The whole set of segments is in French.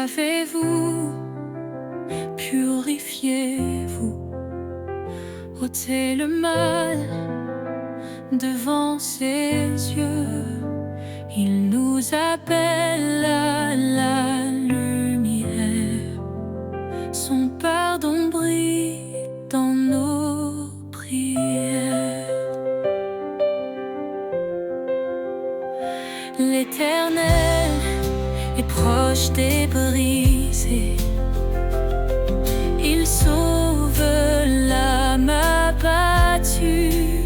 Lavez-vous, purifiez-vous, ôtez le mal devant ses yeux. Il nous appelle à la lumière, son pardon brille dans nos prières. L'Éternel est proche des brisés, il sauve l'âme abattue.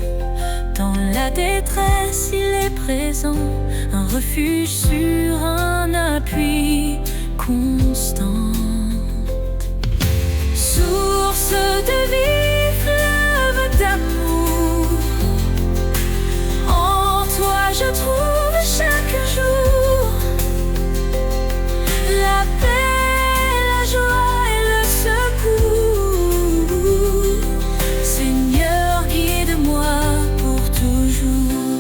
Dans la détresse, il est présent, un refuge sûr, un appui constant. Source de vie, fleuve d'amour, en toi je trouve chaque jour la paix, la joie et le secours. Seigneur, guide-moi pour toujours.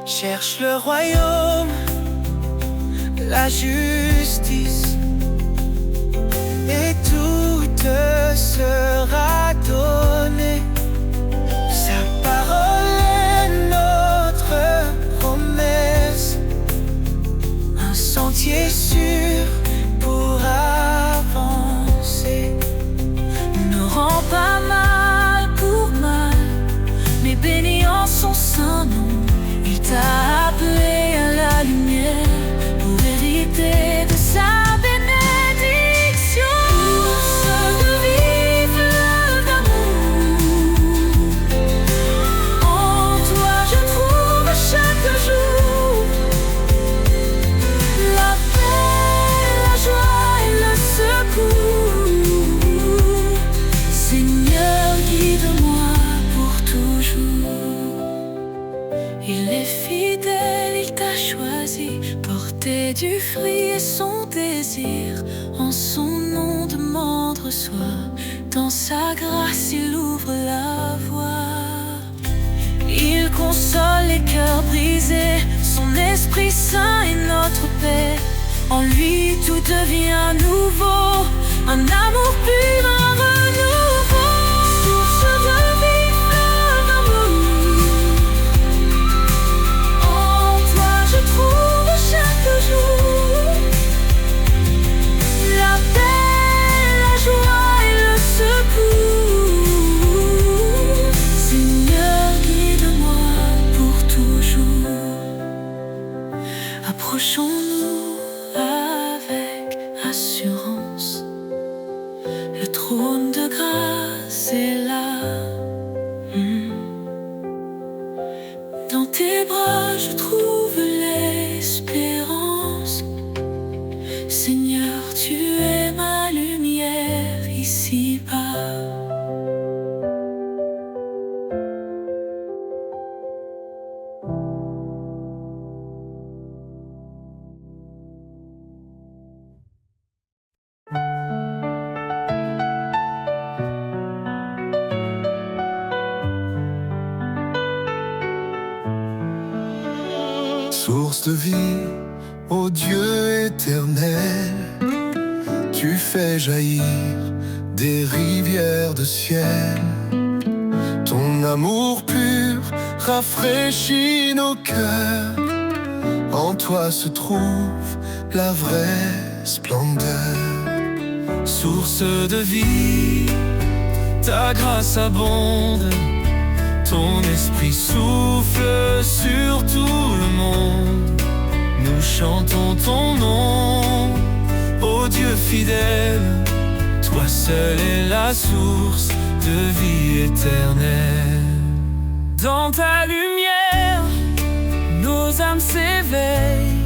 Cherche le royaume, la justice, et tout te sera donné. Sa parole est notre promesse, un sentier sûr pour avancer. Ne rends pas mal pour mal, mais bénis en son saint nom. Il t'a appelé à la lumière pour hériter de sa bénédiction. Source de vie, fleuve d'amour, en toi je trouve chaque jour la paix, la joie et le secours. Seigneur, guide-moi pour toujours. Il est fidèle, il t'a choisi, porter du fruit est son désir. En son nom demande, reçoit, dans sa grâce il ouvre la voie. Il console les cœurs brisés, son Esprit Saint est notre paix. En lui tout devient nouveau, un amour pur, un renouveau. Source de vie, fleuve d'amour, en toi je trouve chaque jour la paix, la joie et le secours. Seigneur, guide-moi pour toujours. Approchons-nous avec assurance, le trône de grâce est là. Dans tes bras je trouve l'espérance. Seigneur, tu es ma lumière ici-bas. Source de vie, ô Dieu éternel, tu fais jaillir des rivières de ciel. Ton amour pur rafraîchit nos cœurs. En toi se trouve la vraie splendeur. Source de vie, ta grâce abonde, ton esprit souffle sur tout le monde. Nous chantons ton nom, ô Dieu fidèle. Toi seul es la source de vie éternelle. Dans ta lumière, nos âmes s'éveillent.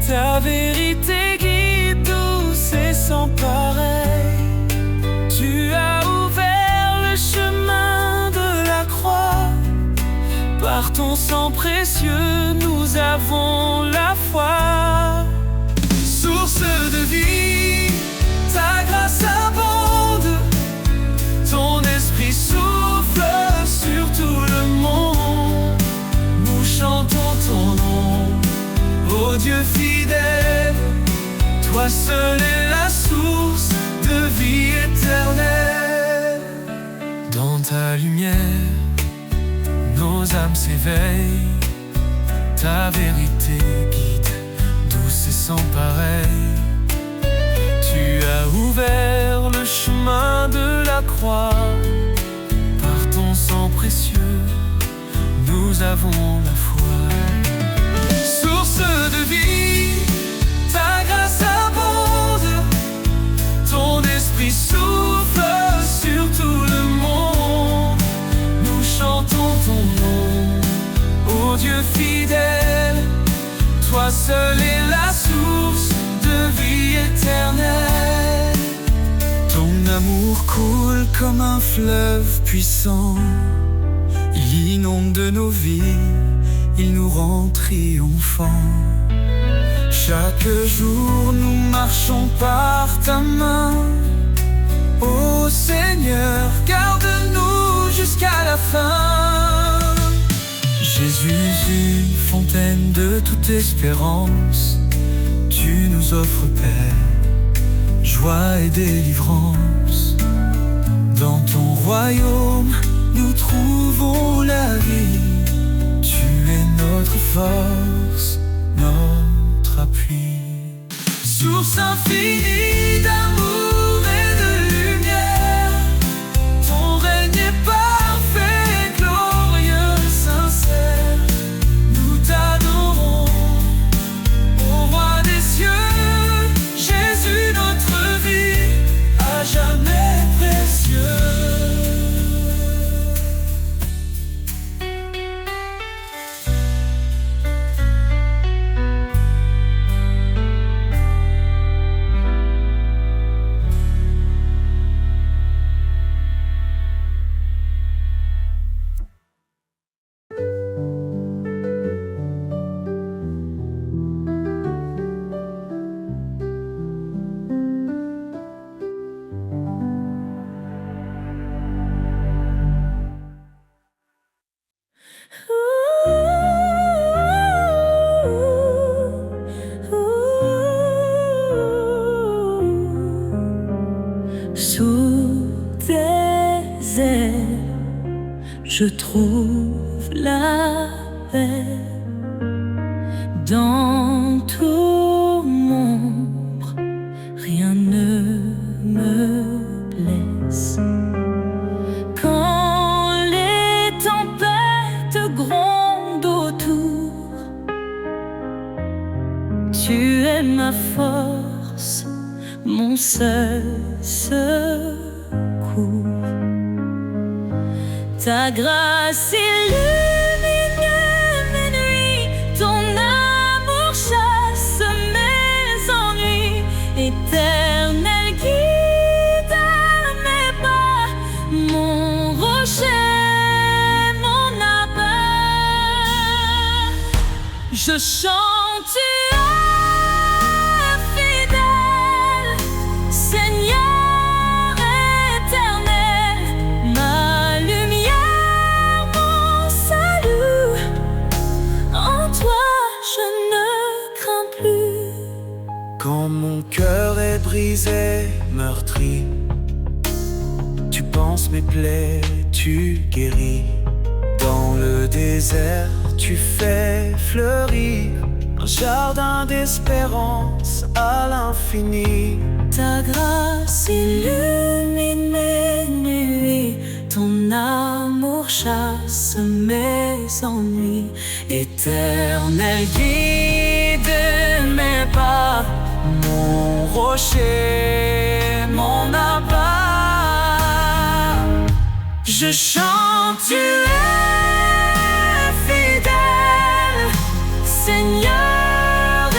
Ta vérité guide douce et sans pareil. Tu as ouvert le chemin de la croix. Par ton sang précieux, nous avons la foi. Source de vie, ta grâce abonde, ton esprit souffle sur tout le monde. Nous chantons ton nom, ô Dieu fidèle. Toi seul est la source de vie éternelle. Dans ta lumière, nos âmes s'éveillent. Ta vérité guide, douce et sans pareil. Tu as ouvert le chemin de la croix. Par ton sang précieux, nous avons la foi. Source de vie, ta grâce abonde. Ton esprit souffle sur tout le monde. Nous chantons ton nom, ô Dieu fidèle. Toi seul est la source de vie éternelle. Ton amour coule comme un fleuve puissant. Il inonde de nos vies, il nous rend triomphants. Chaque jour nous marchons par ta main. Ô Seigneur, garde-nous jusqu'à la fin. Jésus, une fontaine de toute espérance, tu nous offres paix, joie et délivrance. Dans ton royaume, nous trouvons la vie. Tu es notre force, notre appui. Source infinie d'amour et de lumière, ton règne est parfait, glorieux, sincère. Nous t'adorons, ô roi des cieux, Jésus notre vie, à jamais précieux. Sous tes ailes, je trouve la paix. Dans ton ombre, rien ne me blesse. Quand les tempêtes grondent autour, tu es ma force, mon seul secours. Ta grâce illumine mes nuits, ton amour chasse mes ennuis. Éternel guide à mes pas, mon rocher, mon abat. Je chante, tu es fidèle, Seigneur éternel, ma lumière, mon salut. En toi je ne crains plus. Quand mon cœur est brisé, meurtri, tu penses mes plaies, tu guéris. Dans le désert, tu fais fleurir un jardin d'espérance à l'infini. Ta grâce illumine mes nuits, ton amour chasse mes ennuis. Éternel guide mes pas, mon rocher, mon abat. Je chante, tu es fidèle, Seigneur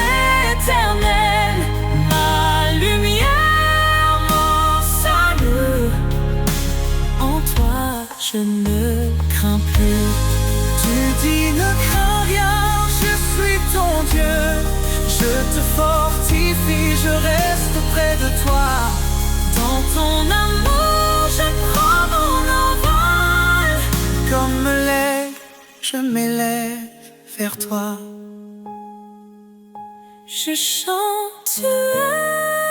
éternel, ma lumière, mon salut. En toi je ne crains plus. Tu dis ne crains rien, je suis ton Dieu. Je te fortifie, je reste près de toi. Dans ton amour je prends mon envol. Comme l'aigle, je m'élève vers toi. Je chante, tu es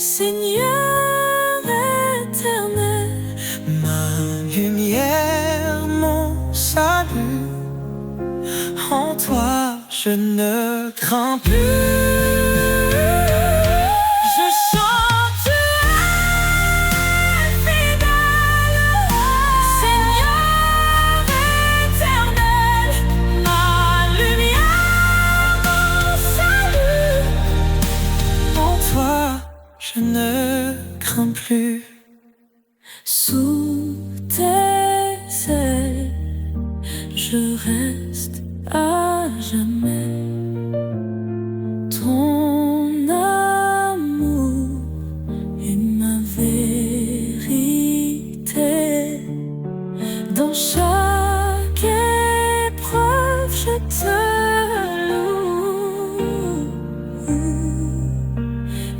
Seigneur éternel, ma lumière, mon salut. En toi je ne crains plus. je chante, tu es fidèle. Seigneur éternel, ma lumière, mon salut. En toi je ne crains plus. Sous tes ailes, je reste à jamais. Ton amour est ma vérité. Dans chaque épreuve, je te loue.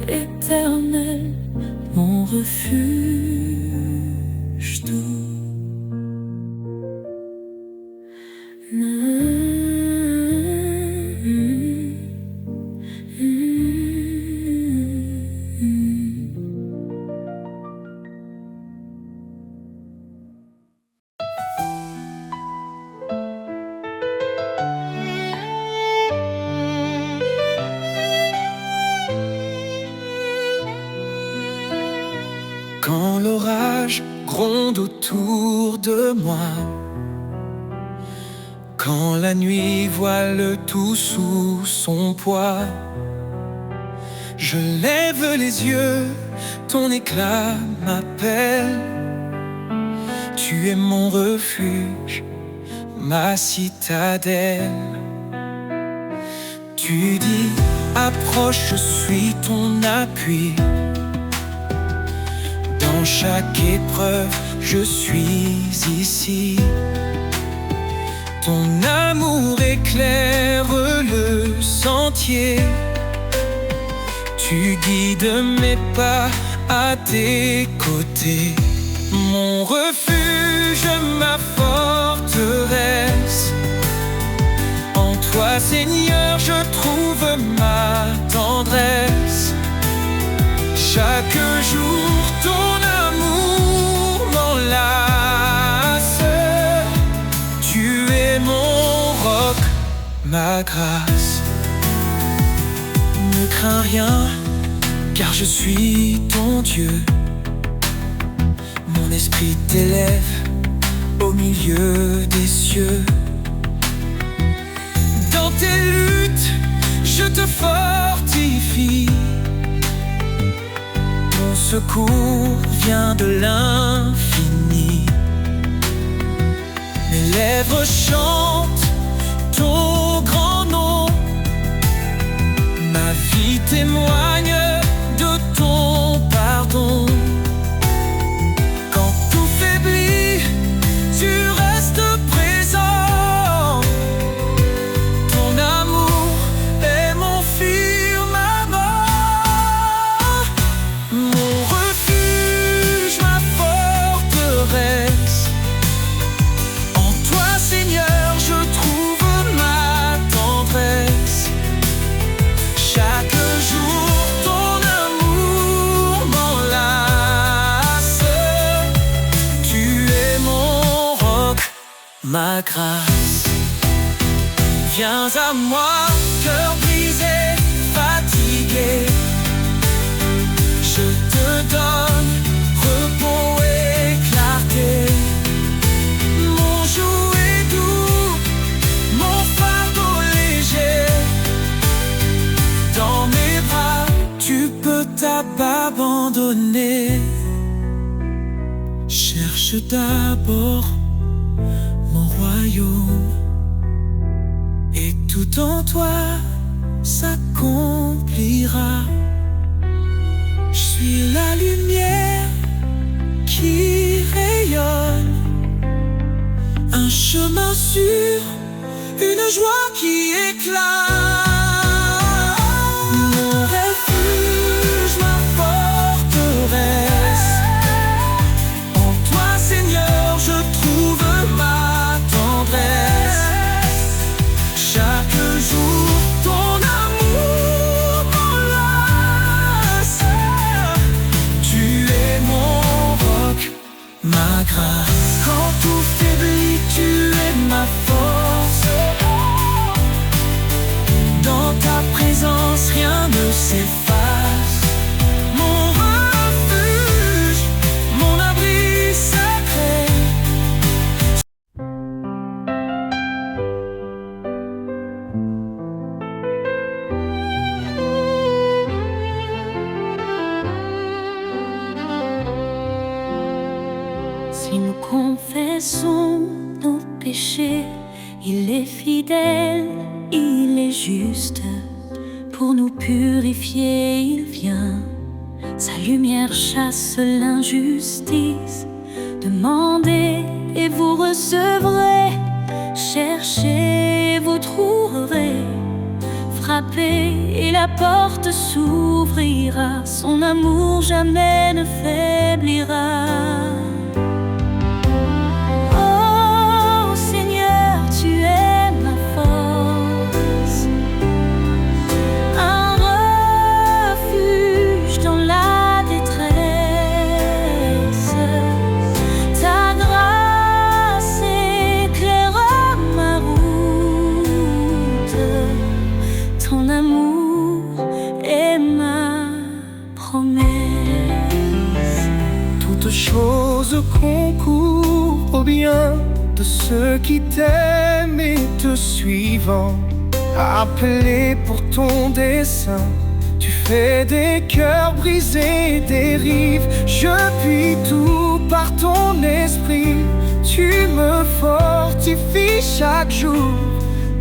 Éternel, mon refuge doux. Quand l'orage gronde autour de moi, quand la nuit voile tout sous son poids, je lève les yeux, ton éclat m'appelle. Tu es mon refuge, ma citadelle. Tu dis, approche, je suis ton appui. Dans chaque épreuve, je suis ici. Ton amour éclaire le sentier. Tu guides mes pas à tes côtés. Mon refuge, ma forteresse. En toi, Seigneur, je trouve ma tendresse. Chaque jour, ton amour m'enlace. Tu es mon roc, ma grâce. Ne crains rien, car je suis ton Dieu. Mon esprit t'élève au milieu des cieux. Dans tes luttes, je te fortifie. Mon secours vient de l'infini. Mes lèvres chantent ton grand nom. Ma vie témoigne de ton pardon. Quand tout faiblit, tu restes présent. Ton amour est mon firmament. Mon refuge, ma forteresse. En toi, Seigneur, je trouve ma tendresse. Chaque jour, ton amour m'enlace. Tu es mon roc, ma grâce. Viens à moi, cœur brisé, fatigué. Je te donne repos et clarté. Mon joug est doux, mon fardeau léger. Dans mes bras, tu peux t'abandonner. Cherche d'abord mon royaume, et tout en toi s'accomplira. Je suis la lumière qui rayonne, un chemin sûr, une joie qui éclate. Mon refuge, ma forteresse. En toi, Seigneur, je trouve ma tendresse. Chaque jour, ton amour m'enlace. péché. Il est fidèle, il est juste. Pour nous purifier, il vient. Sa lumière chasse l'injustice. Demandez et vous recevrez. Cherchez, vous trouverez. Frappez et la porte s'ouvrira. Son amour jamais ne faiblira. Oh Seigneur, tu es ma force, un refuge dans la détresse. Ta grâce éclaire ma route. Ton amour est ma promesse. Toutes choses concourent au bien de ceux qui t'aiment et te suivent. Appelé pour ton dessein, tu fais des cœurs brisés, des rives. Je puis tout par ton esprit. Tu me fortifies chaque jour.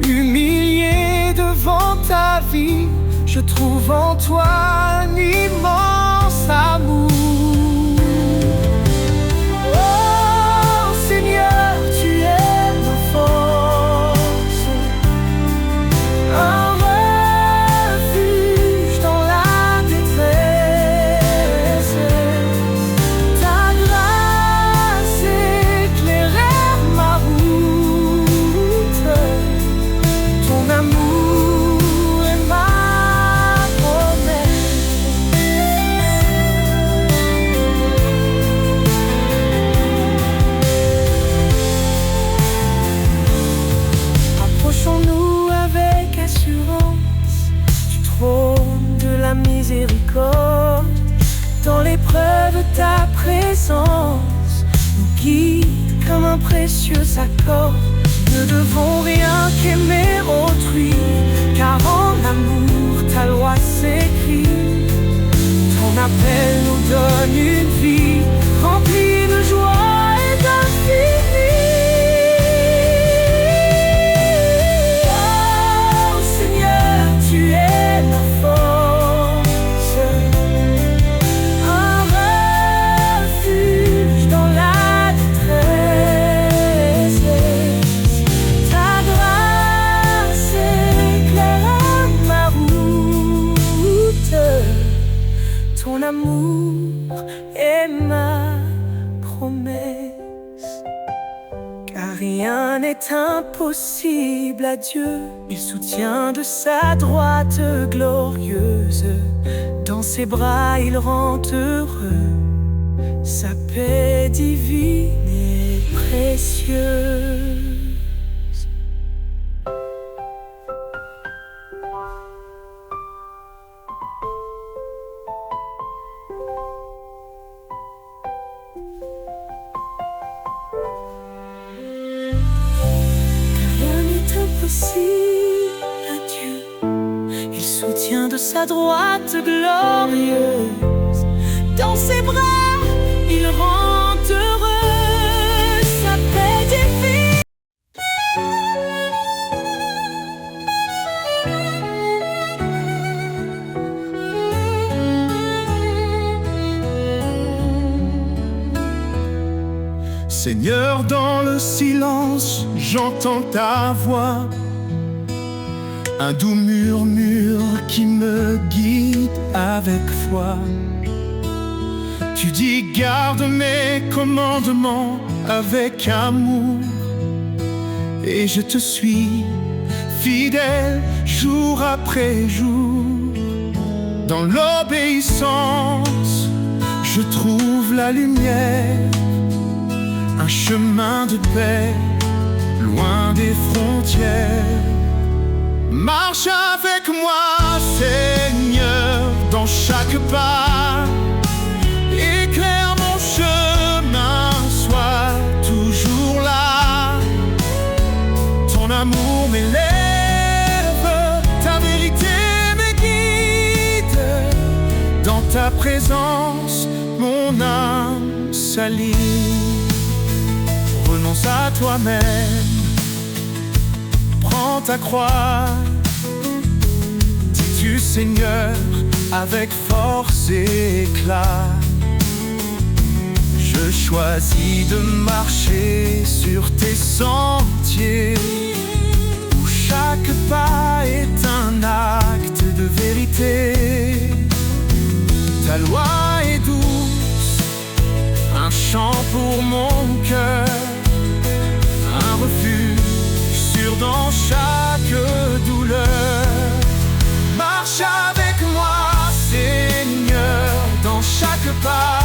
Humilié devant ta vie, je trouve en toi un immense amour. Oh Seigneur, tu es ma force, un refuge dans la détresse. Ta grâce éclaire ma route. Ton amour est ma promesse. Approchons-nous avec assurance du trône de la miséricorde. Dans l'épreuve, ta présence nous guide comme un précieux accord. Ne devons rien qu'aimer autrui, car en amour ta loi s'écrit. Ton appel nous donne une vie remplie de joie et d'infini. Oh Seigneur, tu es ma force, un refuge dans la détresse. Ta grâce éclaire ma route. Ton amour est ma promesse. Car rien n'est impossible à Dieu. Il soutient de sa droite glorieuse. Dans ses bras il rend heureux. Sa paix divine et précieuse. Rien n'est impossible à Dieu. Il soutient de sa droite glorieuse. Dans ses bras, il rend heureux. Sa paix divine. Seigneur, dans le silence, j'entends ta voix, un doux murmure qui me guide avec foi. Tu dis garde mes commandements avec amour, et je te suis fidèle jour après jour. Dans l'obéissance, je trouve la lumière, un chemin de paix, loin des frontières. Marche avec moi, Seigneur, dans chaque pas. Éclaire mon chemin, sois toujours là. Ton amour m'élève, ta vérité me guide. Dans ta présence, mon âme s'aligne. renonce à toi-même, prends ta croix. Dis-tu Seigneur avec force et éclat: je choisis de marcher sur tes sentiers, où chaque pas est un acte de vérité. Ta loi est douce, un chant pour mon cœur, un refuge sûr dans chaque douleur. Marche avec moi, Seigneur, dans chaque pas.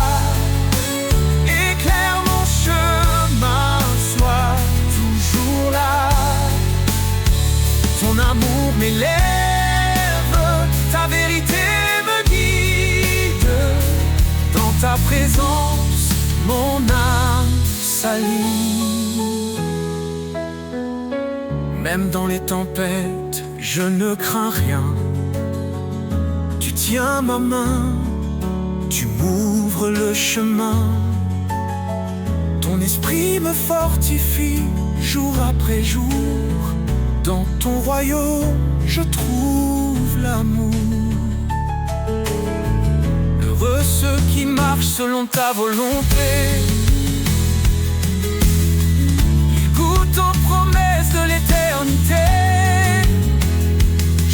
Éclaire mon chemin, sois toujours là. Ton amour m'élève, ta vérité me guide. Dans ta présence, mon âme s'aligne. Même dans les tempêtes, je ne crains rien. Tu tiens ma main, tu m'ouvres le chemin. Ton esprit me fortifie jour après jour. Dans ton royaume, je trouve l'amour. Heureux ceux qui marchent selon ta volonté. Ils goûtent aux promesses de l'éternité.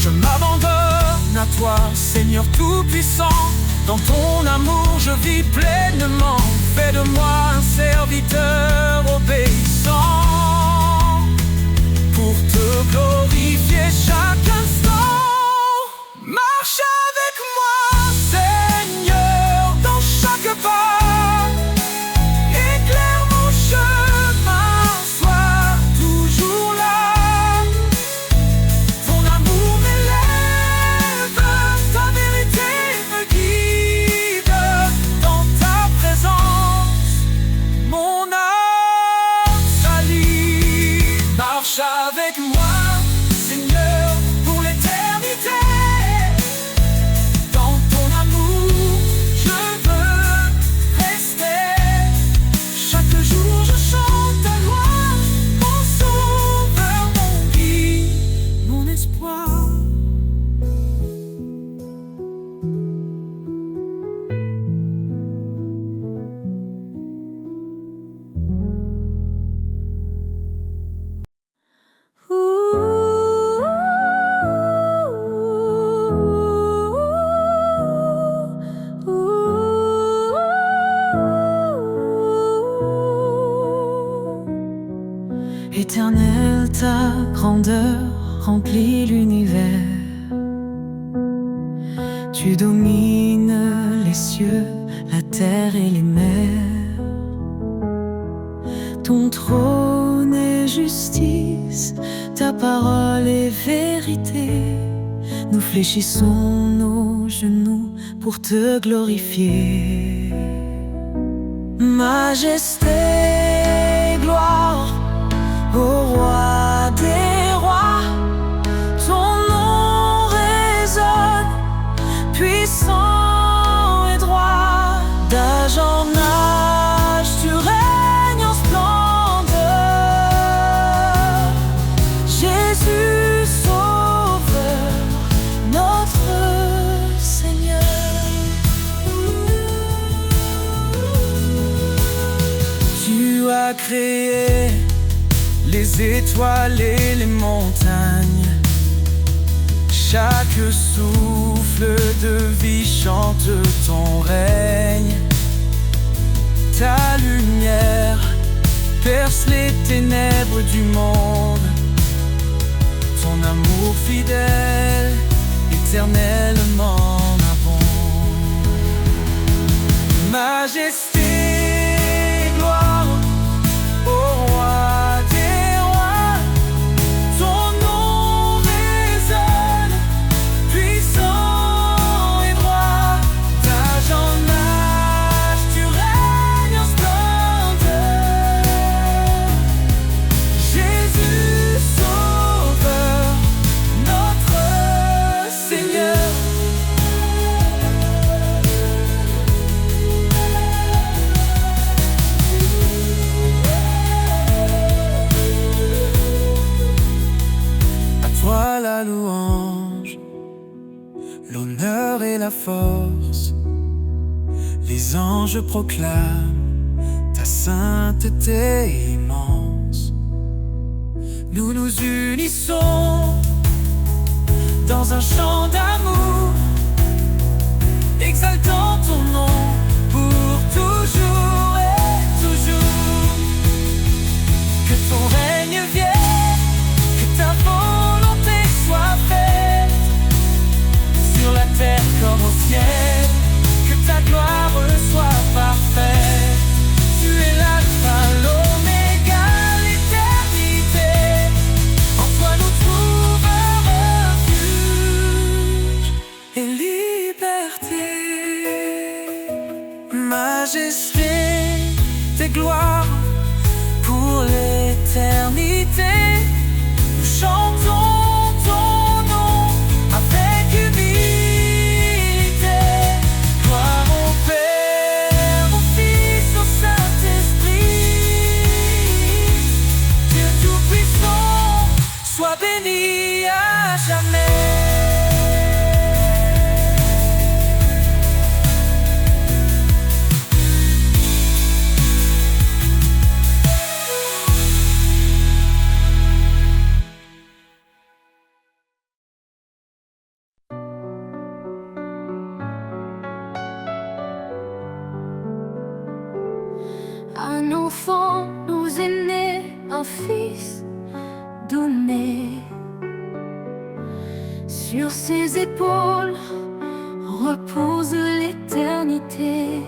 Je m'abandonne à toi, Seigneur Tout-Puissant. Dans ton amour, je vis pleinement. Fais de moi un serviteur obéissant, pour te glorifier chaque instant. Marche avec moi, Seigneur, dans chaque pas. Éclaire mon chemin, sois toujours là. Ton amour m'élève, ta vérité me guide. Dans ta présence, mon âme s'allie. Marche avec moi, Seigneur, pour l'éternité. Dans ton amour, je veux rester. Chaque jour, je chante ta loi, mon sauveur, mon guide, mon espoir. Éternel, ta grandeur remplit l'univers. Tu domines les cieux, la terre et les mers. Ton trône est justice, ta parole est vérité. Nous fléchissons nos genoux pour te glorifier. Majesté, gloire au roi des rois. Ton nom résonne, puissant et droit. D'âge en âge, tu règnes en splendeur. Jésus, Sauveur, notre Seigneur. Tu as créé les étoiles et les montagnes. Chaque souffle de vie chante ton règne. Ta lumière perce les ténèbres du monde. Ton amour fidèle, éternellement abonde. Majesté, gloire au roi des rois. Ton nom résonne, puissant et droit. D'âge en âge, tu règnes en splendeur. Jésus, Sauveur, notre Seigneur. force. Les anges proclament ta sainteté immense. Nous nous unissons dans un chant d'amour, exaltant ton nom pour toujours et toujours. Que ton règne vienne, que ta volonté soit faite, sur la terre comme au ciel, que ta gloire soit parfaite. Tu es l'alpha, l'oméga, l'éternité. En toi nous trouvons refuge et liberté. Majesté, tes gloires pour l'éternité. Nous chantons ton nom avec humilité. Gloire au Père, au Fils, au Saint-Esprit. Dieu Tout-Puissant, sois béni à jamais. Un enfant nous est né, un fils donné. Sur ses épaules repose l'éternité.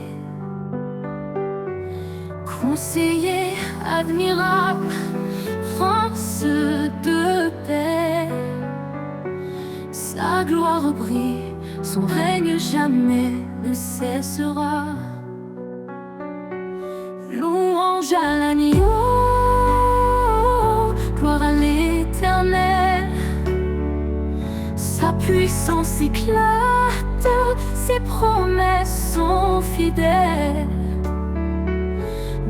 Conseiller admirable, prince de paix. Sa gloire brille, son règne jamais ne cessera. Louange à l'agneau, gloire à l'Éternel. Sa puissance éclate, ses promesses sont fidèles.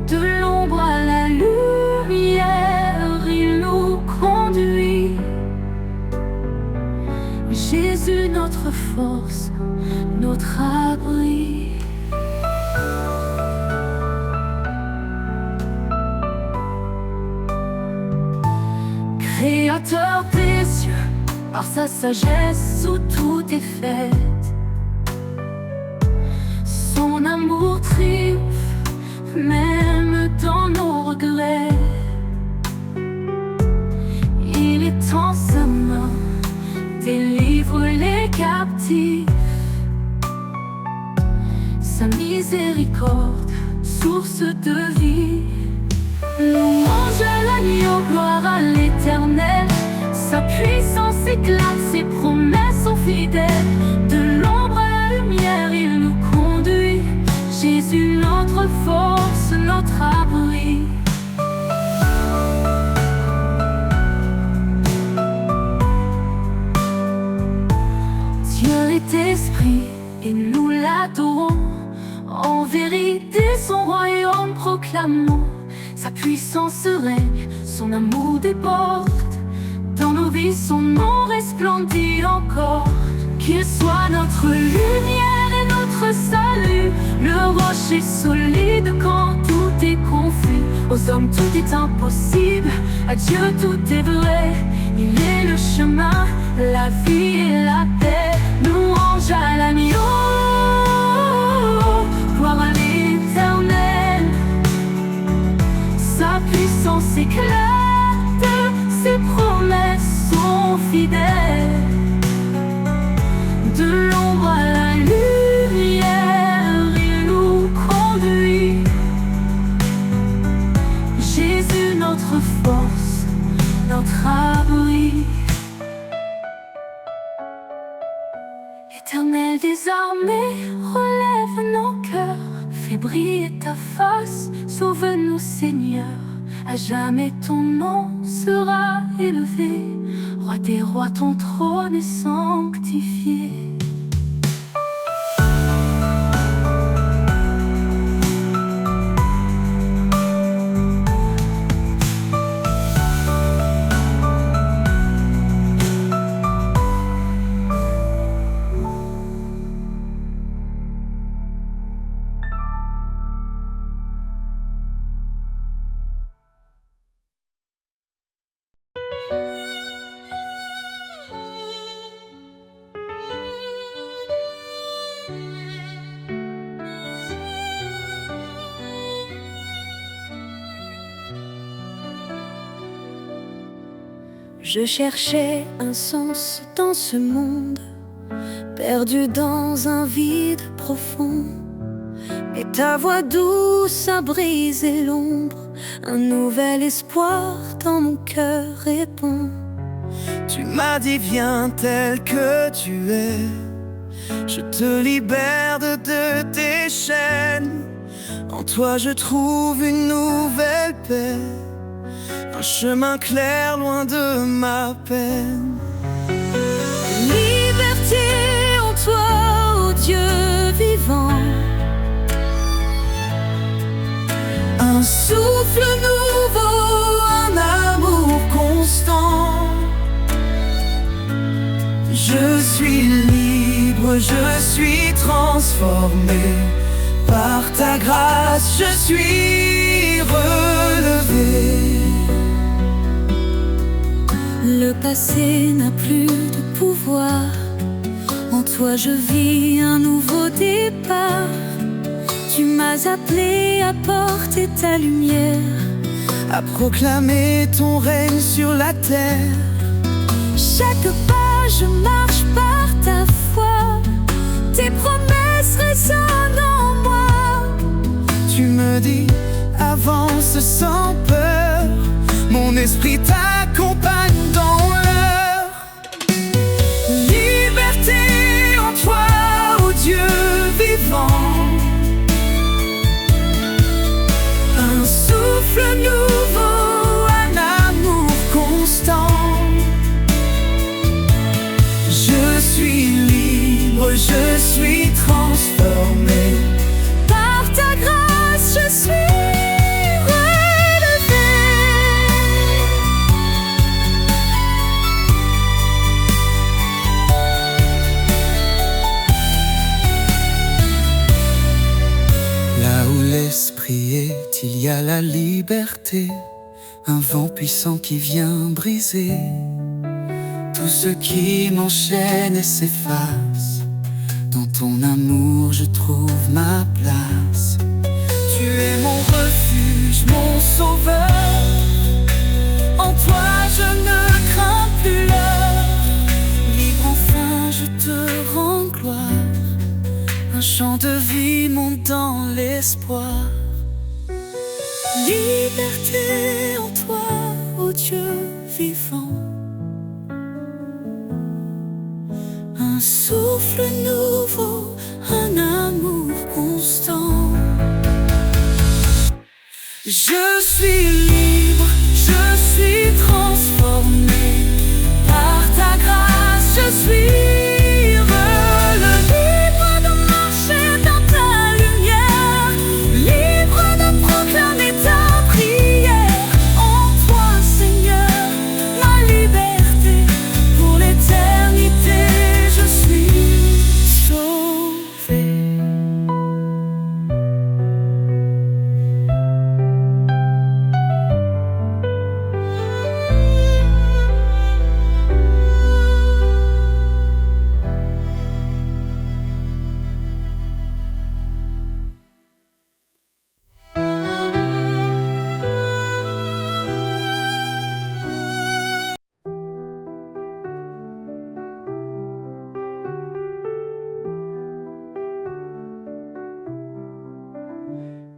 De l'ombre à la lumière, il nous conduit. Jésus, notre force, notre abri. Créateur des cieux, par sa sagesse où tout est fait. Son amour triomphe, même dans nos regrets. Il étend sa main, délivre les captifs. Sa miséricorde, source de vie. Louange à l'agneau, gloire à l'Éternel. Sa puissance éclate, ses promesses sont fidèles. De l'ombre à la lumière, il nous conduit. Jésus, notre force, notre abri. Dieu est esprit et nous l'adorons. En vérité, son royaume proclamons. Sa puissance règne, son amour déborde. Dans nos vies, son nom resplendit encore. Qu'il soit notre lumière et notre salut, le rocher solide quand tout est confus. Aux hommes tout est impossible, à Dieu tout est vrai. Il est le chemin, la vie et la paix. Louange à l'agneau, gloire à l'Éternel. Sa puissance éclate, ses promesses sont fidèles. De l'ombre à la lumière, il nous conduit. Jésus, notre force, notre abri. Éternel des armées, relève nos cœurs. Fais briller ta face, sauve-nous Seigneur. À jamais ton nom sera élevé. Roi des rois, ton trône est sanctifié. Je cherchais un sens dans ce monde, perdu dans un vide profond. Et ta voix douce a brisé l'ombre, un nouvel espoir dans mon cœur répond. Tu m'as dit viens tel que tu es, je te libère de tes chaînes. En toi je trouve une nouvelle paix, un chemin clair loin de ma peine. Liberté en toi, ô Dieu vivant, un souffle nouveau, un amour constant. Je suis libre, je suis transformé. Par ta grâce, je suis relevé. le passé n'a plus de pouvoir. En toi je vis un nouveau départ. Tu m'as appelé à porter ta lumière, à proclamer ton règne sur la terre. chaque pas je marche par ta foi, tes promesses résonnent en moi. Tu me dis avance sans peur, mon esprit t'accompagne dans l'heure. Liberté en toi, ô Dieu vivant, un souffle nouveau, un amour constant. Je suis libre, je suis transformé. Par ta grâce je suis relevé. Là où l'esprit est, il y a la liberté, un vent puissant qui vient briser tout ce qui m'enchaîne et s'efface. Dans ton amour je trouve ma place. Tu es mon refuge, mon sauveur. En toi je ne crains plus l'heure. Libre enfin je te rends gloire. Un chant de vie monte dans l'espoir. Liberté en toi, ô Dieu vivant, un souffle nouveau, un amour constant. Je suis libre, je suis transformé. Par ta grâce, je suis relevé. Libre de marcher dans ta lumière, libre de proclamer ta prière. En toi, Seigneur, ma liberté pour l'éternité. Je suis sauvé.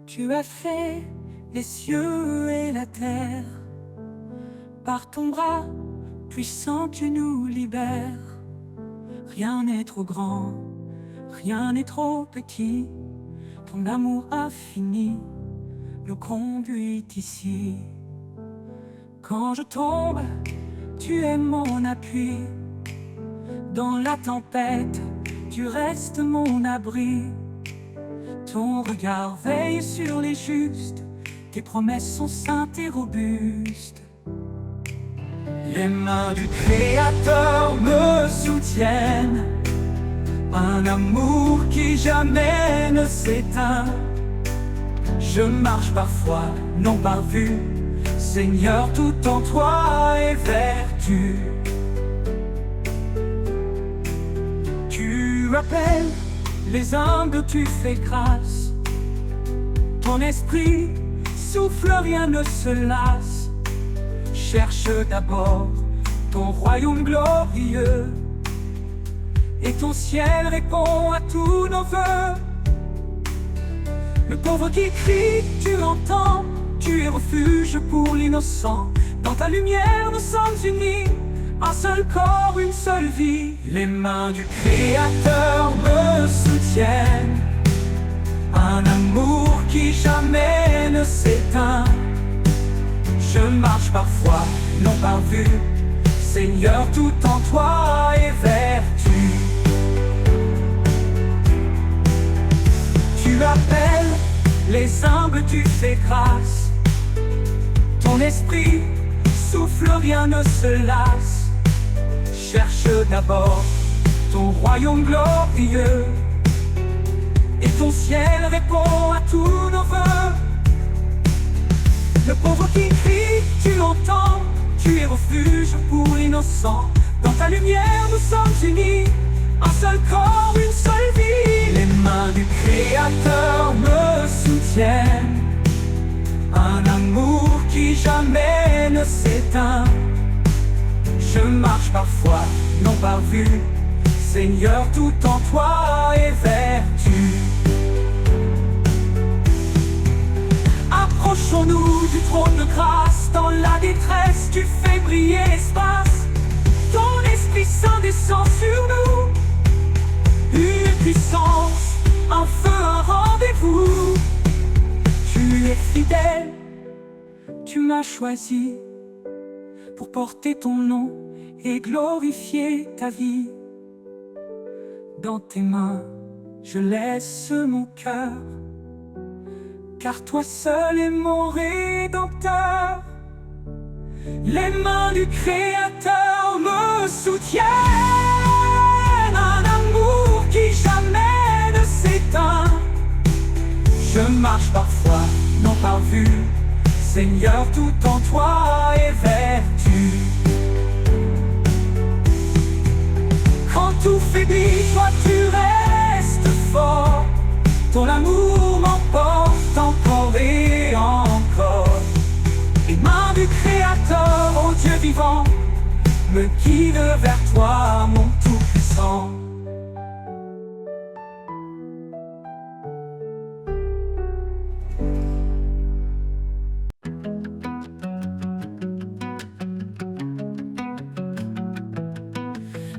Tu as fait les cieux et la terre. Par ton bras puissant tu nous libères. Rien n'est trop grand, rien n'est trop petit. Ton amour infini nous conduit ici. Quand je tombe, tu es mon appui. Dans la tempête, tu restes mon abri. Ton regard veille sur les justes, tes promesses sont saintes et robustes. Les mains du Créateur me soutiennent, un amour qui jamais ne s'éteint. Je marche par foi, non par vue, Seigneur, tout en toi est vertu. Tu appelles les humbles, tu fais grâce. Ton esprit souffle, rien ne se lasse. Cherche d'abord ton royaume glorieux. Et ton ciel répond à tous nos vœux. Le pauvre qui crie, tu l'entends. Tu es refuge pour l'innocent. Dans ta lumière nous sommes unis. Un seul corps, une seule vie. Les mains du Créateur me soutiennent. Un amour qui jamais ne s'éteint. Je marche parfois, non par vue. Seigneur, tout en toi est vertu. Tu appelles les humbles, tu fais grâce. Ton esprit souffle, rien ne se lasse. Cherche d'abord ton royaume glorieux. Et ton ciel répond à tous nos vœux. Le pauvre qui crie, tu l'entends. Tu es refuge pour l'innocent. Dans ta lumière nous sommes unis. Un seul corps, une seule vie. Les mains du Créateur me soutiennent. Un amour qui jamais ne s'éteint. Je marche parfois, non par vue. Seigneur, tout en toi est vertu. Approchons-nous du trône de grâce. Dans la détresse, tu fais briller l'espace. Ton Esprit Saint descend sur nous. Une puissance, un feu, un rendez-vous. Tu es fidèle, tu m'as choisi pour porter ton nom et glorifier ta vie. Dans tes mains, je laisse mon cœur, car toi seul es mon Rédempteur. Les mains du Créateur me soutiennent. Un amour qui jamais ne s'éteint. Je marche parfois, non par vue. Seigneur, tout en toi est vertu. Quand tout faiblit, toi tu restes fort. Ton amour m'emporte encore et encore. Les mains du Créateur, ô Dieu vivant, me guident vers toi, mon Tout-Puissant.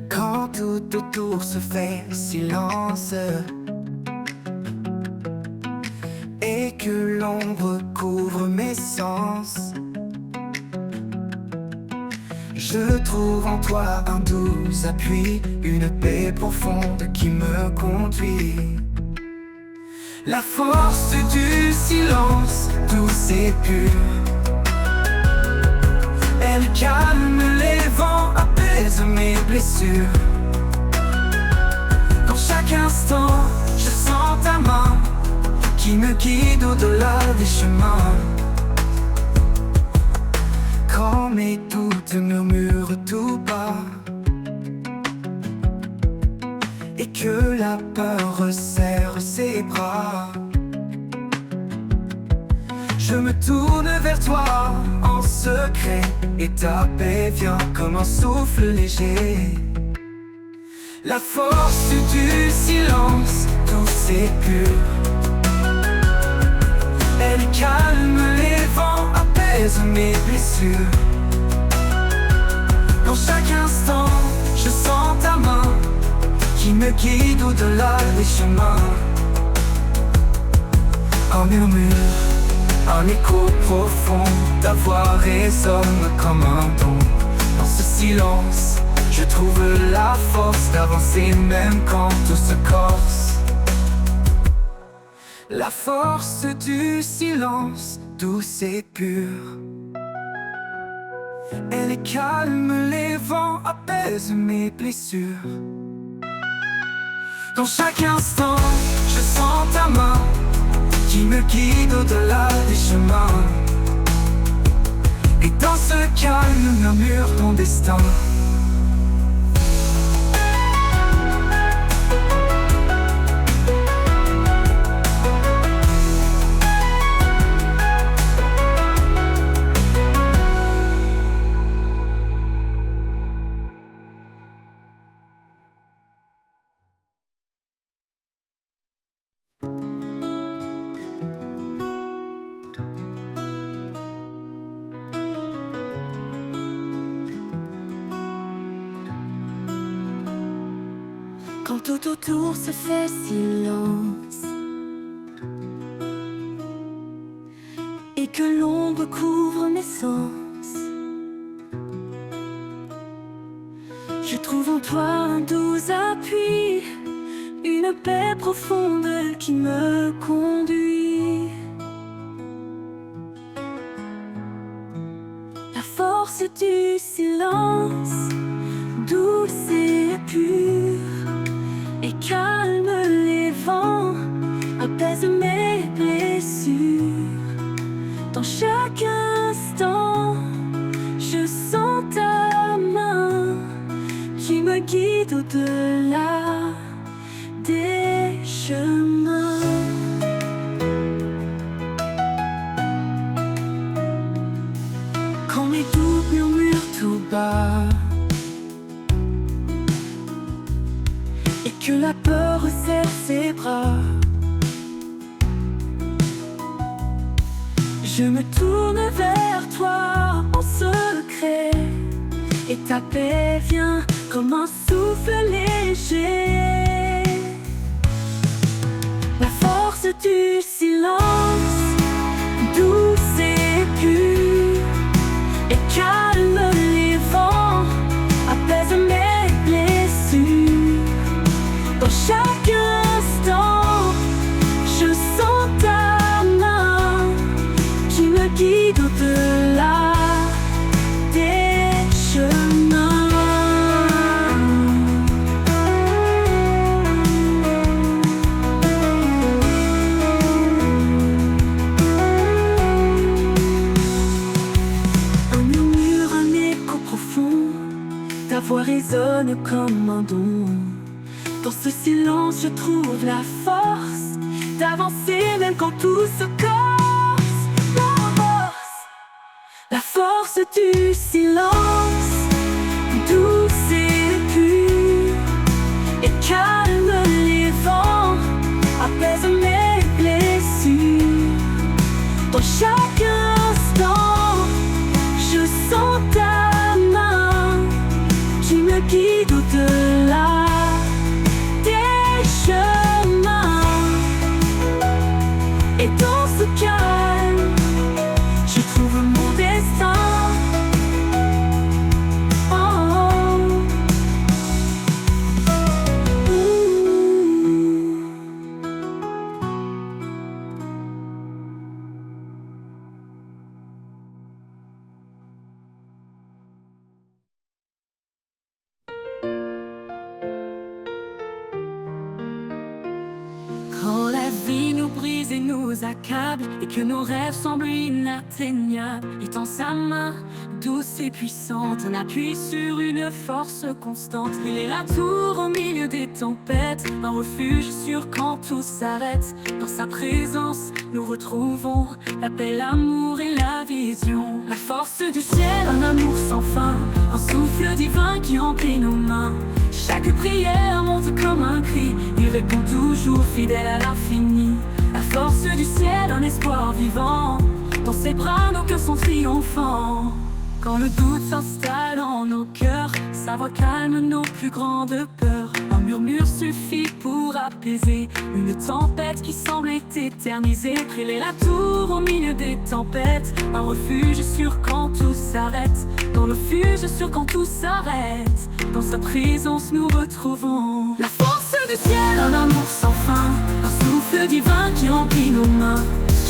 Quand tout autour se fait silence et que l'ombre couvre mes sens, je trouve en toi un doux appui, une paix profonde qui me conduit. La force du silence, douce et pure, elle calme les vents, apaise mes blessures. Dans chaque instant, je sens ta main qui me guide au-delà des chemins. Quand mes doutes murmurent tout bas et que la peur resserre ses bras, je me tourne vers toi en secret et ta paix vient comme un souffle léger. La force du silence, douce et pure, elle calme les vents, apaise mes blessures. Dans chaque instant, je sens ta main qui me guide au-delà des chemins. Un murmure, un écho profond, ta voix résonne comme un don. Dans ce silence, je trouve la force d'avancer même quand tout se corse. La force du silence, douce et pure, elle calme les vents, apaise mes blessures. Dans chaque instant, je sens ta main qui me guide au-delà des chemins. Et dans ce calme murmure ton destin. tout autour se fait silence et que l'ombre couvre mes sens, je trouve en toi un doux appui, une paix profonde qui me conduit. La force du silence, douce et pure, et calme les vents, apaise mes blessures. Dans chaque instant, je sens ta main qui me guide au-delà des chemins. Quand mes doutes murmurent tout bas et que la peur serre ses bras, je me tourne vers toi en secret, et ta paix vient comme un souffle léger. La force du silence, douce et pure, et calme les vents, apaise mes blessures. Dans chaque instant, je sens ta main qui me guide au-delà des chemins. Un murmure, un écho profond, ta voix résonne comme un don. Dans ce silence, je trouve la force d'avancer même quand tout se corse. La force du silence, douce et pure, et calme les vents, apaise mes blessures. Dans chaque instant, je sens ta main qui me guide au-delà des chemins. Et dans ce calme, je trouve mon destin. Oh, oh. Quand la vie nous brise et nous accable, et que nos rêves semblent inatteignables, il tend sa main douce et puissante, un appui sur une force constante. Il est la tour au milieu des tempêtes, un refuge sûr quand tout s'arrête. Dans sa présence, nous retrouvons la paix, l'amour et la vision. La force du ciel, un amour sans fin, un souffle divin qui remplit nos mains. Chaque prière monte comme un cri, il répond toujours fidèle à l'infini. La force du ciel, un espoir vivant, dans ses bras nos cœurs sont triomphants. Quand le doute s'installe en nos cœurs, sa voix calme nos plus grandes peurs. Un murmure suffit pour apaiser une tempête qui semblait éternisée. Elle est la tour au milieu des tempêtes, un refuge sûr quand tout s'arrête. Dans le refuge sûr quand tout s'arrête, dans sa présence nous retrouvons la force du ciel, un amour sans fin, un souffle divin qui remplit nos mains.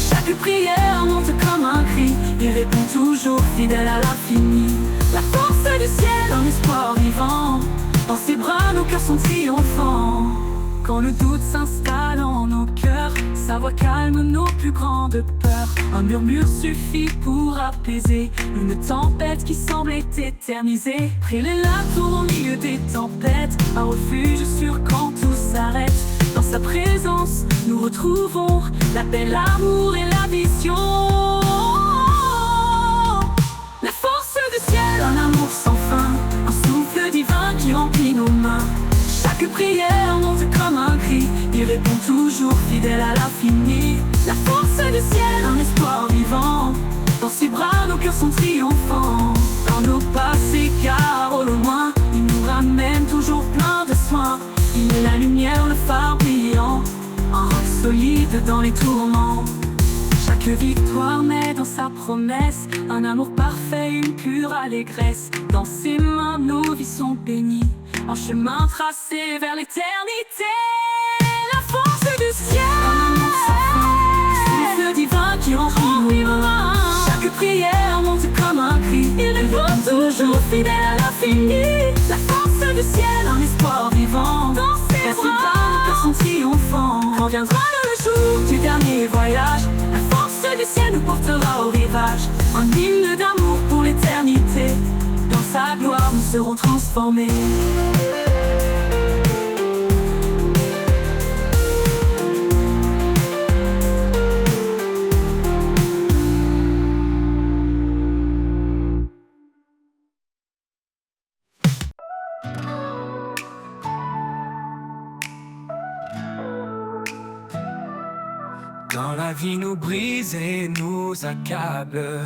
Chaque prière monte comme un cri, il répond toujours fidèle à l'infini. La force du ciel, un espoir vivant, dans ses bras nos cœurs sont triomphants. Quand le doute s'installe en nos cœurs, sa voix calme nos plus grandes peurs. Un murmure suffit pour apaiser une tempête qui semblait éternisée. Elle est la tour au milieu des tempêtes, un refuge sûr quand tout s'arrête. Dans sa présence, nous retrouvons la paix, l'amour et la vision. La force du ciel, un amour sans fin, un souffle divin qui remplit nos mains. Chaque prière monte comme un cri, il répond toujours fidèle à l'infini. La force du ciel, un espoir vivant, dans ses bras nos cœurs sont triomphants. Quand nos pas s'égarent au loin, il nous ramène toujours plein de soins. Il est la lumière résiste dans les tourments. Chaque victoire naît dans sa promesse, un amour parfait, une pure allégresse. Dans ses mains nos vies sont bénies, un chemin tracé vers l'éternité. La force du ciel, un amour sans fin, souffle divin qui remplit nos mains. Chaque prière monte comme un cri, il répond toujours fidèle à l'infini. La force du ciel, un espoir vivant, dans ses bras, le cœur sont triomphant. Quand viendra le jour du dernier voyage, la force du ciel nous portera au rivage. Un hymne d'amour pour l'éternité, dans sa gloire nous serons transformés. Quand la vie nous brise et nous accable,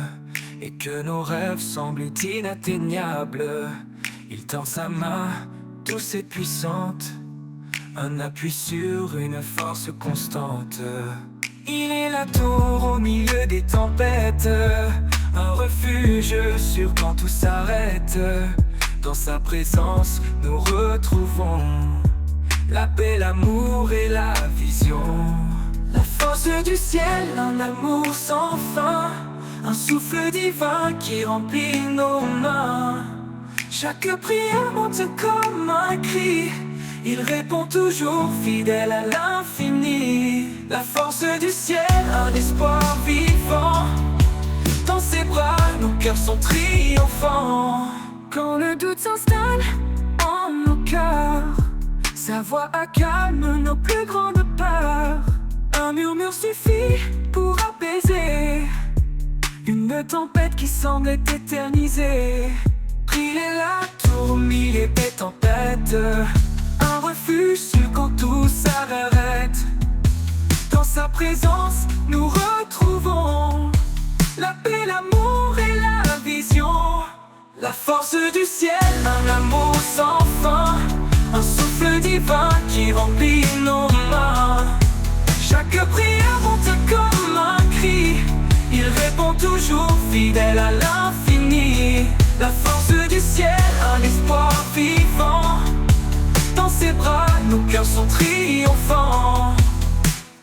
et que nos rêves semblent inatteignables, il tend sa main douce et puissante, un appui sur une force constante. Il est la tour au milieu des tempêtes, un refuge sûr quand tout s'arrête. Dans sa présence nous retrouvons la paix, l'amour et la vision. La force du ciel, un amour sans fin, un souffle divin qui remplit nos mains. Chaque prière monte comme un cri, il répond toujours fidèle à l'infini. La force du ciel, un espoir vivant, dans ses bras nos cœurs sont triomphants. Quand le doute s'installe en nos cœurs, sa voix accalme nos plus grandes peurs. Un murmure suffit pour apaiser une tempête qui semble éternisée. Il est la tour au milieu des tempêtes, un refuge sûr quand tout s'arrête. Dans sa présence nous retrouvons la paix, l'amour et la vision. La force du ciel, un amour sans fin, un souffle divin qui remplit nos mains. Chaque prière monte comme un cri, il répond toujours fidèle à l'infini. La force du ciel, un espoir vivant, dans ses bras nos cœurs sont triomphants.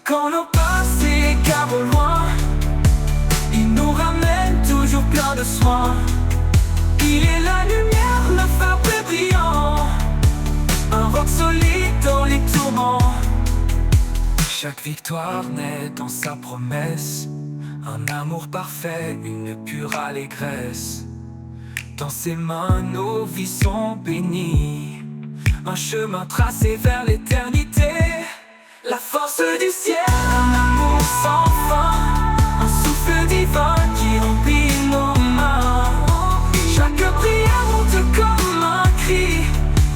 Quand nos pas s'égarent au loin, il nous ramène toujours plein de soin. Il est la lumière, le phare brillant, un roc solide dans les tourments. Chaque victoire naît dans sa promesse, un amour parfait, une pure allégresse. Dans ses mains nos vies sont bénies, un chemin tracé vers l'éternité. La force du ciel, un amour sans fin, un souffle divin qui remplit nos mains. Chaque prière monte comme un cri,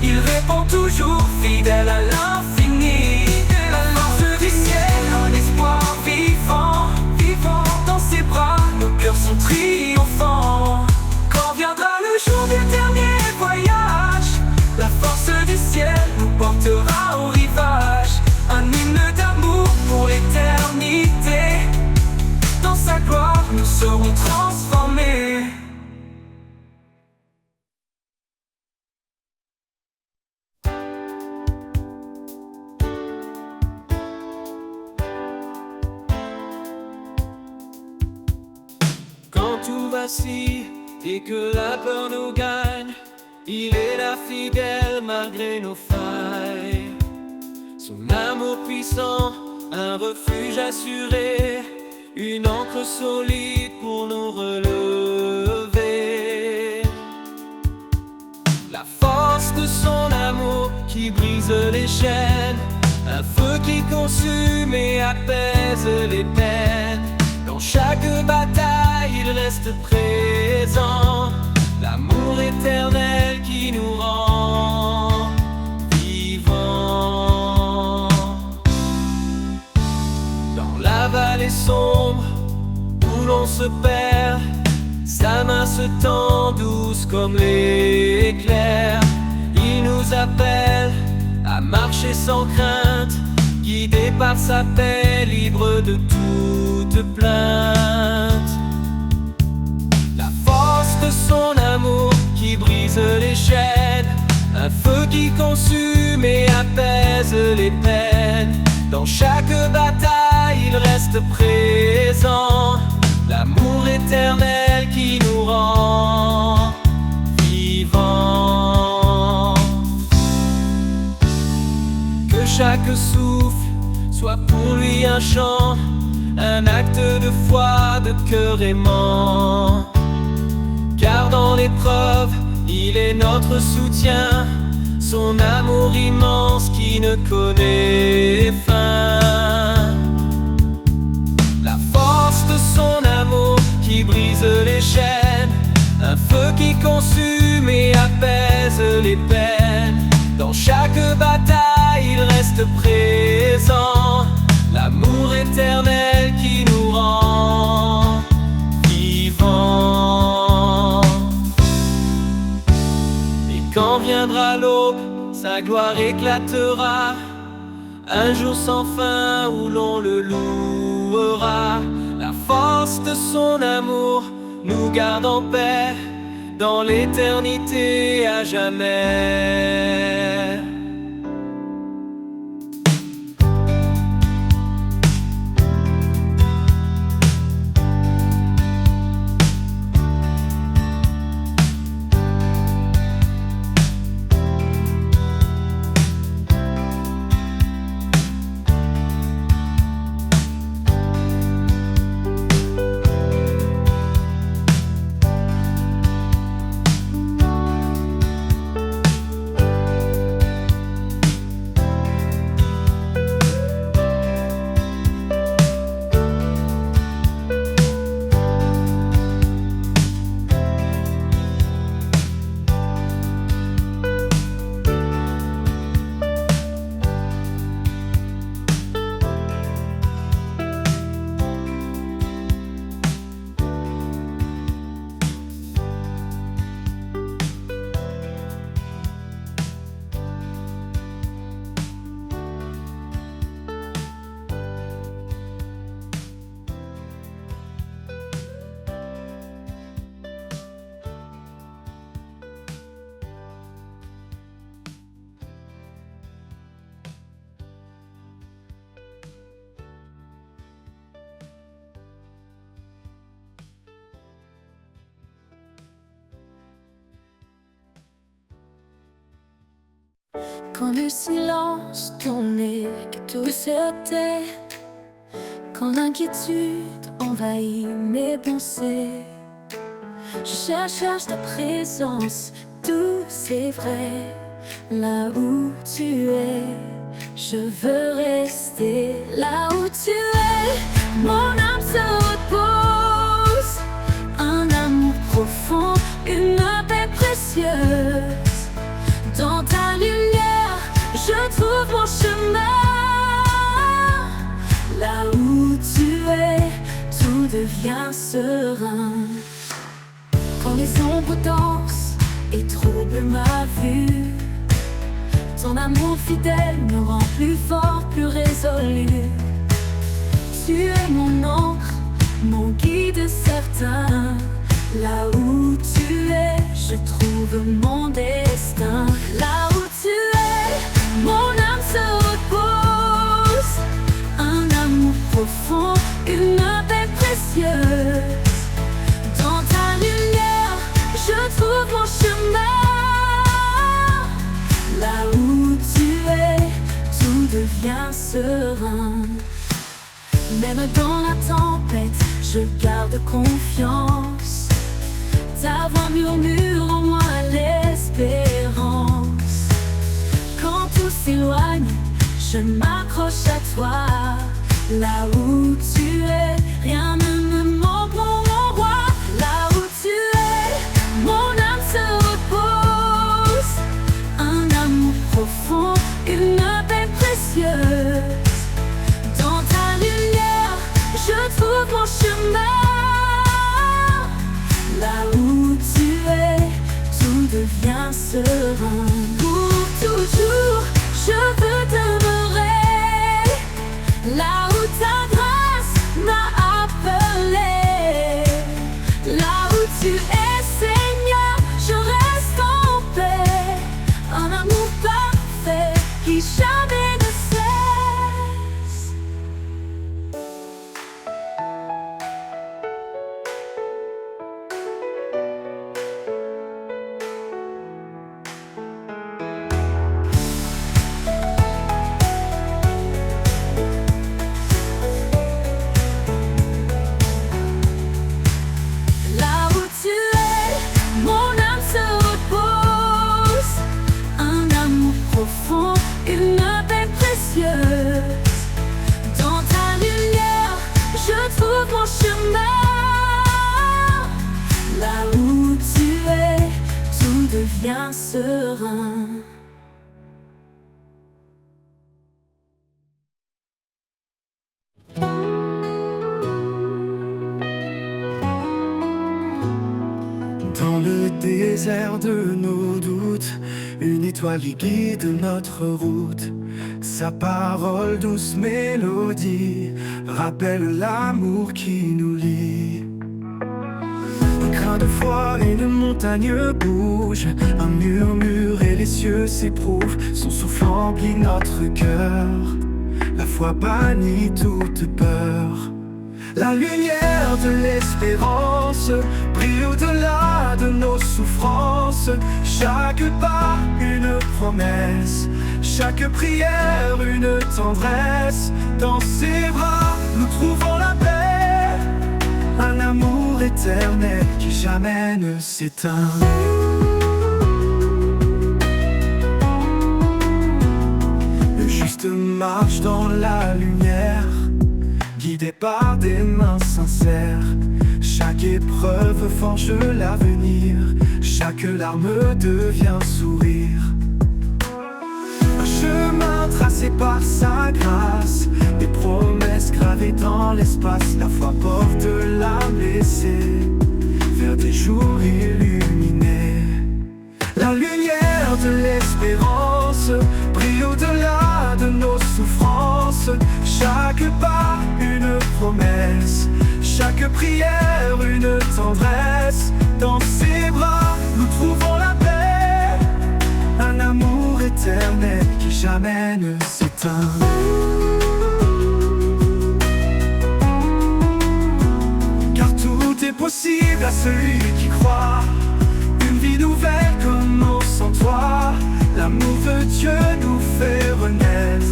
il répond toujours fidèle à l'infini. La force du ciel, un espoir vivant, dans ses bras nos cœurs sont triomphants. Quand viendra le jour du dernier voyage, la force du ciel nous portera au rivage. Un hymne d'amour pour l'éternité, dans sa gloire nous serons transformés. Quand tout vacille et que la peur nous gagne, il est là fidèle malgré nos failles. Son amour puissant, un refuge assuré, une ancre solide pour nous relever. La force de son amour qui brise les chaînes, un feu qui consume et apaise les peines. Dans chaque bataille, il reste présent, l'amour éternel qui nous rend vivants. Dans la vallée sombre où l'on se perd, sa main se tend douce comme l'éclair. Il nous appelle à marcher sans crainte, guidé guidé par sa paix, libre de toute plainte. La force de son amour qui brise les chaînes, un feu qui consume et apaise les peines. Dans chaque bataille, il reste présent, l'amour éternel qui nous rend vivants. Que chaque souffle soit pour lui un chant, un acte de foi, de cœur aimant. Car dans l'épreuve, il est notre soutien, son amour immense qui ne connaît fin. La force de son amour qui brise les chaînes, un feu qui consume et apaise les peines. Dans chaque bataille, il reste présent, l'amour éternel qui nous rend vivants. Quand viendra l'aube, sa gloire éclatera, un jour sans fin où l'on le louera. La force de son amour nous garde en paix, dans l'éternité à jamais. Quand le silence tournait, que tout se tait, quand l'inquiétude envahit mes pensées, je cherche ta présence douce et vraie. Là où tu es, je veux rester. Là où tu es, mon âme se repose. Un amour profond, une paix précieuse. Dans ta lumière, je trouve mon chemin. Là où tu es, tout devient serein. Quand les ombres dansent et troublent ma vue, ton amour fidèle me rend plus fort, plus résolu. Tu es mon encre, mon guide certain. Là où tu es, je trouve mon destin. Là où tu es, mon âme se repose. Un amour profond, une paix précieuse. Dans ta lumière, je trouve mon chemin. Là où tu es, tout devient serein. Même dans la tempête, je garde confiance. Ta voix murmure en moi l'espérance. Quand tout s'éloigne, je m'accroche à toi. Là où tu es, rien ne me manque, mon roi. Là où tu es, mon âme se repose. Un amour profond, une paix précieuse. Dans ta lumière, je trouve mon chemin. Là où tu es, tout devient serein. Pour toujours, je veux demeurer devient serein. Dans le désert de nos doutes, une étoile guide notre route. Sa parole, douce mélodie, rappelle l'amour qui nous lie. Un grain de foi, une montagne bouge, un murmure et les cieux s'éprouvent. Son souffle emplit notre cœur, la foi bannit toute peur. La lumière de l'espérance brille au-delà de nos souffrances. Chaque pas, une promesse, chaque prière, une tendresse. Dans ses bras, nous trouvons la paix, un amour éternel qui jamais ne s'éteint. Le juste marche dans la lumière, guidé par des mains sincères. Chaque épreuve forge l'avenir, chaque larme devient sourire. Un chemin tracé par sa grâce, des promesses gravées dans l'espace. La foi porte l'âme blessée vers des jours illuminés. La lumière de l'espérance brille au-delà de nos souffrances. Chaque pas, une promesse, chaque prière, une tendresse. Dans ses bras, nous trouvons la paix, un amour éternel qui jamais ne s'éteint. Car tout est possible à celui qui croit. Une vie nouvelle commence en toi. L'amour de Dieu nous fait renaître.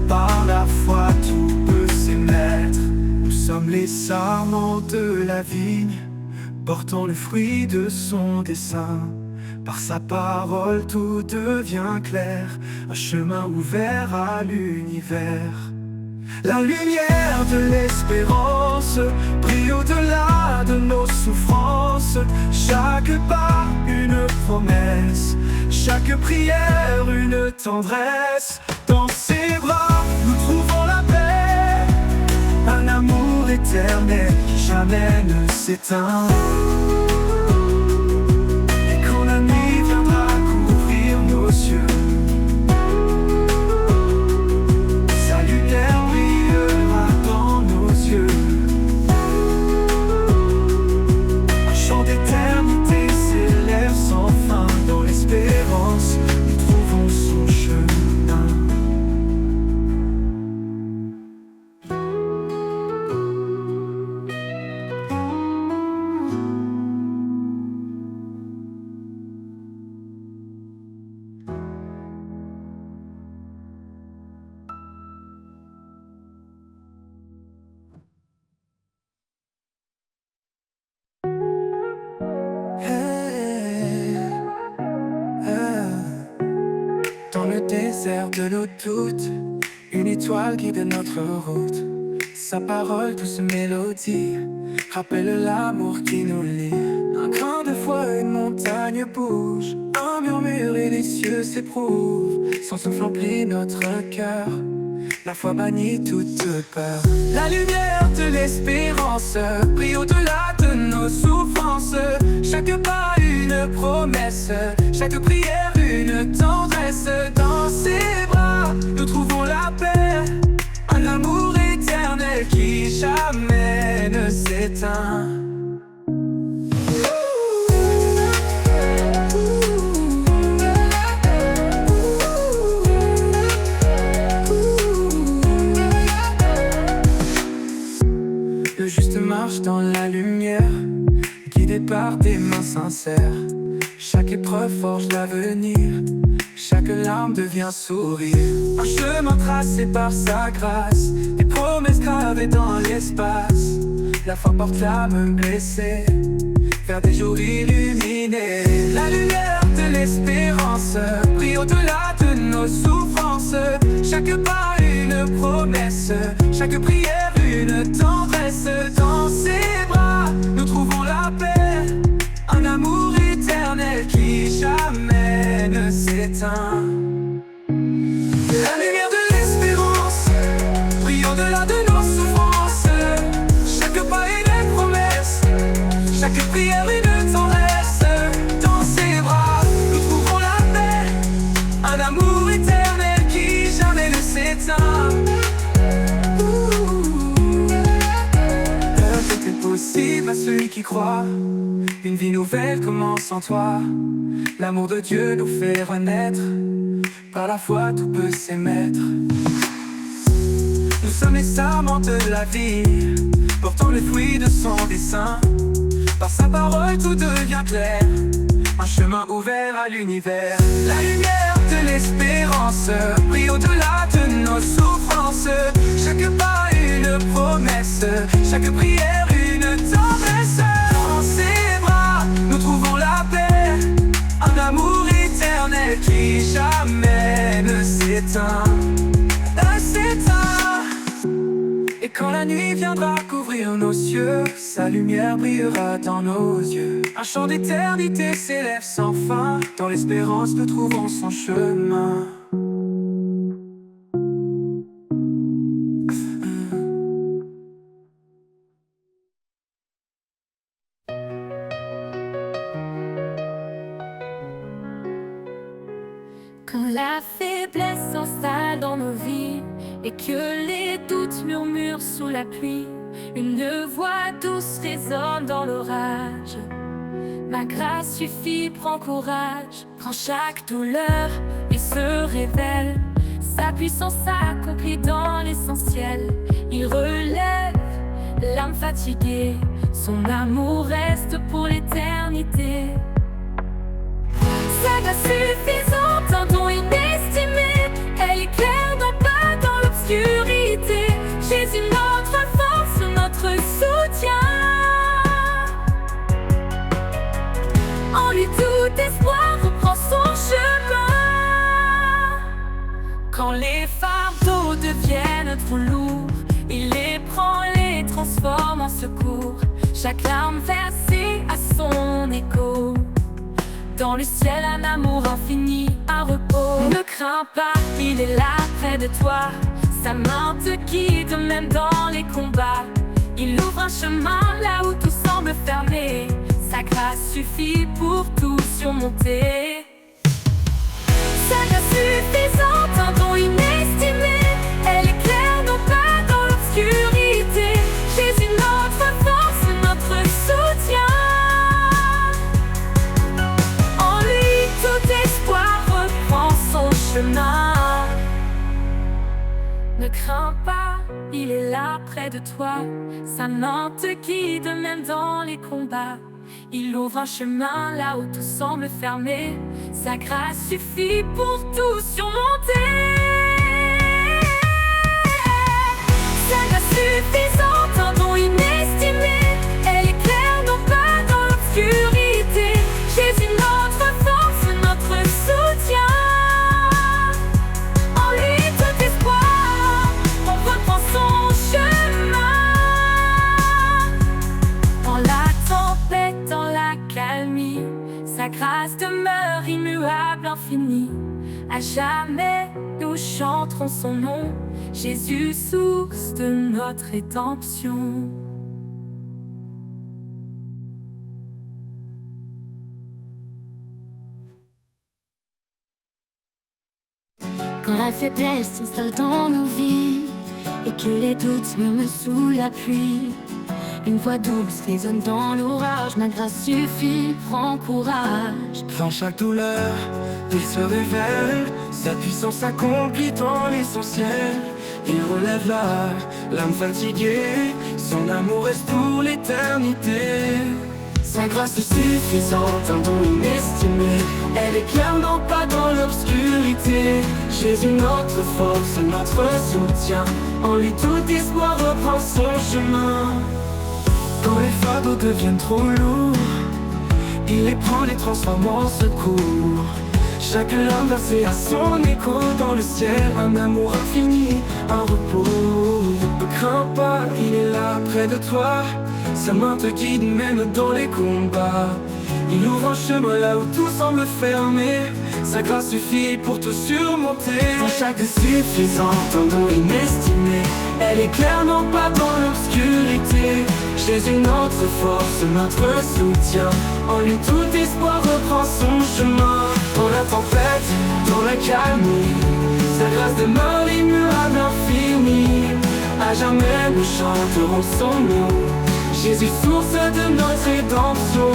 Par la foi tout peut s'émettre. Nous sommes les sarments de la vigne, portant le fruit de son dessein. Par sa parole tout devient clair, un chemin ouvert à l'univers. La lumière de l'espérance brille au-delà de nos souffrances. Chaque pas, une promesse, chaque prière, une tendresse. Dans ses bras, nous trouvons la paix, un amour éternel qui jamais ne s'éteint. Et quand la nuit viendra couvrir nos yeux, sa lumière brillera dans nos yeux. Un chant d'éternité s'élève sans fin. Dans l'espérance, nous trouvons son chemin. Dans le désert de nos doutes, une étoile guide notre route. Sa parole, douce mélodie, rappelle l'amour qui nous lie. Un grain de foi, une montagne bouge, un murmure et les cieux s'éprouvent. Son souffle emplit notre cœur, la foi bannit toute peur. La lumière de l'espérance brille au-delà de nos souffrances. Chaque pas, une promesse, chaque prière, une tendresse. Dans ses bras, nous trouvons la paix, un amour éternel qui jamais ne s'éteint. Le juste marche dans la lumière, guidé par des mains sincères. Chaque épreuve forge l'avenir, chaque larme devient sourire. Un chemin tracé par sa grâce, des promesses gravées dans l'espace. La foi porte l'âme blessée vers des jours illuminés. La lumière de l'espérance brille au-delà de nos souffrances. Chaque pas, une promesse, chaque prière, une tendresse. Dans ses bras, nous trouvons la paix, un amour éternel qui jamais s'éteint. La lumière de l'espérance brille au-delà de nos souffrances. Chaque pas est une promesse, chaque prière une tendresse. Dans ses bras, nous trouverons la paix, un amour éternel qui jamais ne s'éteint. Tout est possible à celui qui croit. Une vie nouvelle commence en toi. L'amour de Dieu nous fait renaître. Par la foi tout peut s'émettre. Nous sommes les sarments de la vie, portant le fruit de son dessein. Par sa parole tout devient clair, un chemin ouvert à l'univers. La lumière de l'espérance brille au-delà de nos souffrances. Chaque pas une promesse, chaque prière une tendresse. Dans ses bras nous trouvons la paix, un amour éternel qui jamais ne s'éteint, ne s'éteint. Et quand la nuit viendra couvrir nos cieux, sa lumière brillera dans nos yeux. Un chant d'éternité s'élève sans fin, dans l'espérance nous trouvons son chemin. Quand la faiblesse s'installe dans nos vies et que les doutes murmurent sous la pluie, une voix douce résonne dans l'orage. Ma grâce suffit, prends courage. Quand chaque douleur il se révèle, sa puissance s'accomplit dans l'essentiel. Il relève l'âme fatiguée, son amour reste pour l'éternité. Sa grâce suffisante, un don inestimé, elle éclaire nos pas dans l'obscurité. Jésus notre force, notre soutien. En lui tout espoir reprend son chemin. Quand les fardeaux deviennent trop lourds, il les prend, les transforme en secours. Chaque larme versée a son écho. Dans le ciel un amour infini, un repos. Ne crains pas, il est là près de toi. Sa main te guide même dans les combats. Il ouvre un chemin là où tout semble fermé. Sa grâce suffit pour tout surmonter. Sa grâce suffisante, un don inestimé, elle éclaire nos pas dans l'obscurité. Jésus notre force, notre soutien. En lui tout espoir reprend son chemin. Ne crains pas, il est là près de toi. Sa main te guide même dans les combats. Il ouvre un chemin là où tout semble fermé. Sa grâce suffit pour tout surmonter. Sa grâce suffisante, un don inestimé, elle éclaire nos pas dans l'obscurité. Jésus notre force, notre soutien. En lui tout espoir, on reprend son chemin. Dans la tempête, dans la calmie, sa grâce demeure immuable, infinie. À jamais nous chanterons son nom, Jésus, source de notre rédemption. Quand la faiblesse s'installe dans nos vies et que les doutes murmurent sous la pluie, une voix douce résonne dans l'orage. Ma grâce suffit, prends courage. Dans chaque douleur, il se révèle, sa puissance s'accomplit dans l'essentiel. Il relève l'âme fatiguée, son amour reste pour l'éternité. Sa grâce suffisante, un don inestimé, elle éclaire nos pas dans l'obscurité. Jésus notre force, notre soutien, en lui tout espoir reprend son chemin. Quand les fardeaux deviennent trop lourds, il les prend, les transforme en secours. Chaque larme versée a son écho dans le ciel, un amour infini, un repos. Ne crains pas, il est là près de toi. Sa main te guide même dans les combats. Il ouvre un chemin là où tout semble fermé. Sa grâce suffit pour tout surmonter. Dans chaque suffisante, un don inestimé, elle éclaire non pas dans l'obscurité. Jésus notre force, notre soutien. En lui tout espoir reprend son chemin. Dans la tempête, dans la calmie, Sa grâce demeure immuable, infinie. à jamais nous chanterons son nom. Jésus source de notre rédemption.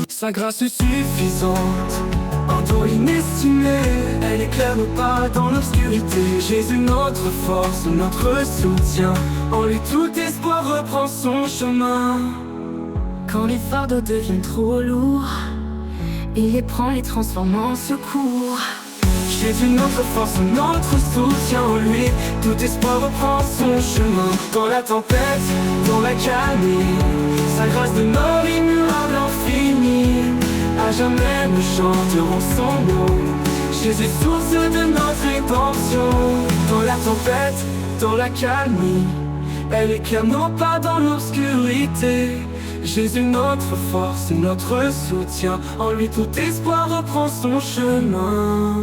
Sa grâce est suffisante, un don inestimé, elle éclaire nos pas dans l'obscurité. Jésus notre force, notre soutien. En lui tout espoir reprend son chemin. Quand les fardeaux deviennent trop lourds, il les prend, les transforme en secours. Jésus notre force, notre soutien. En lui tout espoir reprend son chemin. Dans la tempête, dans la calmie, Sa grâce demeure immuable, infinie. à jamais nous chanterons son nom. Jésus source de notre rédemption. Dans la tempête, dans la calmie, elle éclaire nos pas dans l'obscurité. Jésus notre force, notre soutien. En lui tout espoir reprend son chemin.